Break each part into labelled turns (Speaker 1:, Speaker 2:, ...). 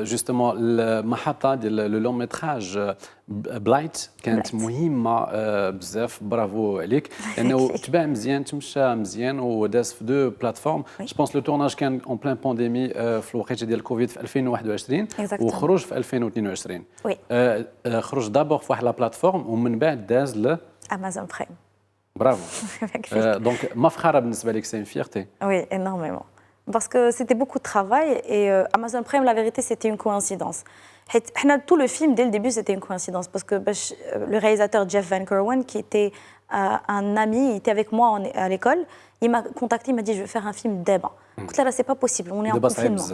Speaker 1: جوستومون المحطه ديال لو لون ميتراج بلايت كانت مهمه بزاف. برافو عليك لانه تباع مزيان تمشى مزيان وداز في دو بلاتفورم. جو بونس لو تورناج كان اون بلان بانديمي في الوقيته ديال كوفيد في 2021 وخرج في 2022. خرج دابور في واحد لا بلاتفورم ومن بعد داز ل
Speaker 2: امازون برايم.
Speaker 1: برافو. دونك مفخره بالنسبه لك، سي فيرتي.
Speaker 2: Oui, énormément. Parce que c'était beaucoup de travail et Amazon Prime, la vérité, c'était une coïncidence. Tout le film, dès le début, c'était une coïncidence parce que le réalisateur Jeff Van Kerwin, qui était un ami, il était avec moi à l'école, il m'a contacté, il m'a dit je veux faire un film débat. Écoute, là, c'est pas possible, on est en confinement.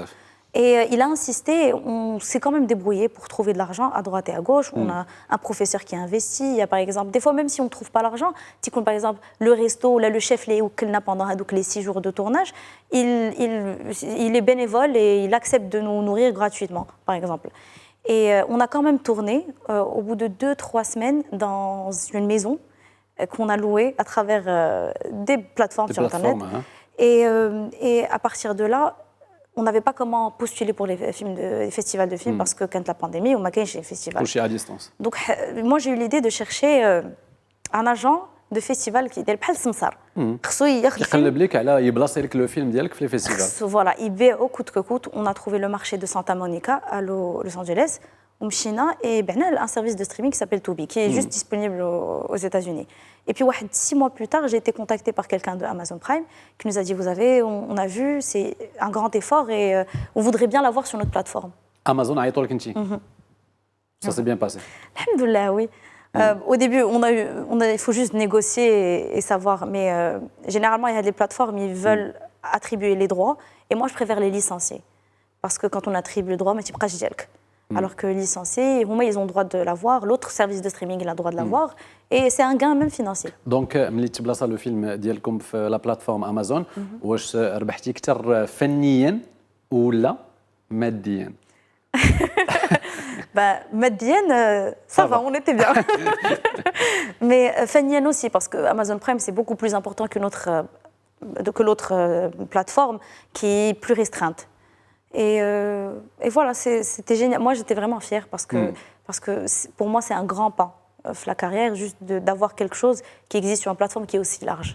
Speaker 2: Et il a insisté, on s'est quand même débrouillé pour trouver de l'argent à droite et à gauche. On a un professeur qui a investi. Il y a par exemple, des fois même si on ne trouve pas l'argent, tu comptes par exemple le resto, là, le chef Léo Kelna pendant les 6 jours de tournage, il est bénévole et il accepte de nous nourrir gratuitement, par exemple. Et on a quand même tourné au bout de 2-3 semaines dans une maison qu'on a louée à travers des plateformes sur Internet. Et à partir de là, on n'avait pas comment postuler pour les festivals de films parce que quand la pandémie, on m'a gagné chez les festivals.
Speaker 1: Couché à distance.
Speaker 2: Donc, moi, j'ai eu l'idée de chercher un agent de festival qui est بحال السمسار. خصو
Speaker 1: يقلب لك على يبلاصي لك لو فيلم ديالك في لي فيستيفال.
Speaker 2: Voilà, يبيعو coûte que coûte. On a trouvé le marché de Santa Monica à Los Angeles. ومشينا et un service de streaming qui s'appelle Tubi, qui est juste disponible aux États-Unis. Et puis 6 mois plus tard, j'ai été contactée par quelqu'un de Amazon Prime qui nous a dit on a vu, c'est un grand effort et on voudrait bien l'avoir sur notre plateforme.
Speaker 1: Amazon a عيطوا لك انت. Ça s'est bien passé.
Speaker 2: Alhamdoulilah, oui. Au début, il faut juste négocier et savoir. Mais généralement, il y a des plateformes, ils veulent attribuer les droits. Et moi, je préfère les licencier. Parce que quand on attribue le droit, tu ne peux pas. Alors que licenciés, ils ont le droit de l'avoir. L'autre service de streaming, il a le droit de l'avoir. Et c'est un gain même financier.
Speaker 1: Donc, ملي تبلاصا لو فيلم ديالكم في لا بلاتفورم امازون، واش ربحتي اكثر فنيا ولا ماديا؟
Speaker 2: Madienne, ça va, on était bien. Mais Fanien aussi, parce que Amazon Prime, c'est beaucoup plus important que l'autre plateforme qui est plus restreinte. Et voilà, c'était génial. Moi, j'étais vraiment fière parce que pour moi, c'est un grand pas la carrière, juste d'avoir quelque chose qui existe sur une plateforme qui est aussi large.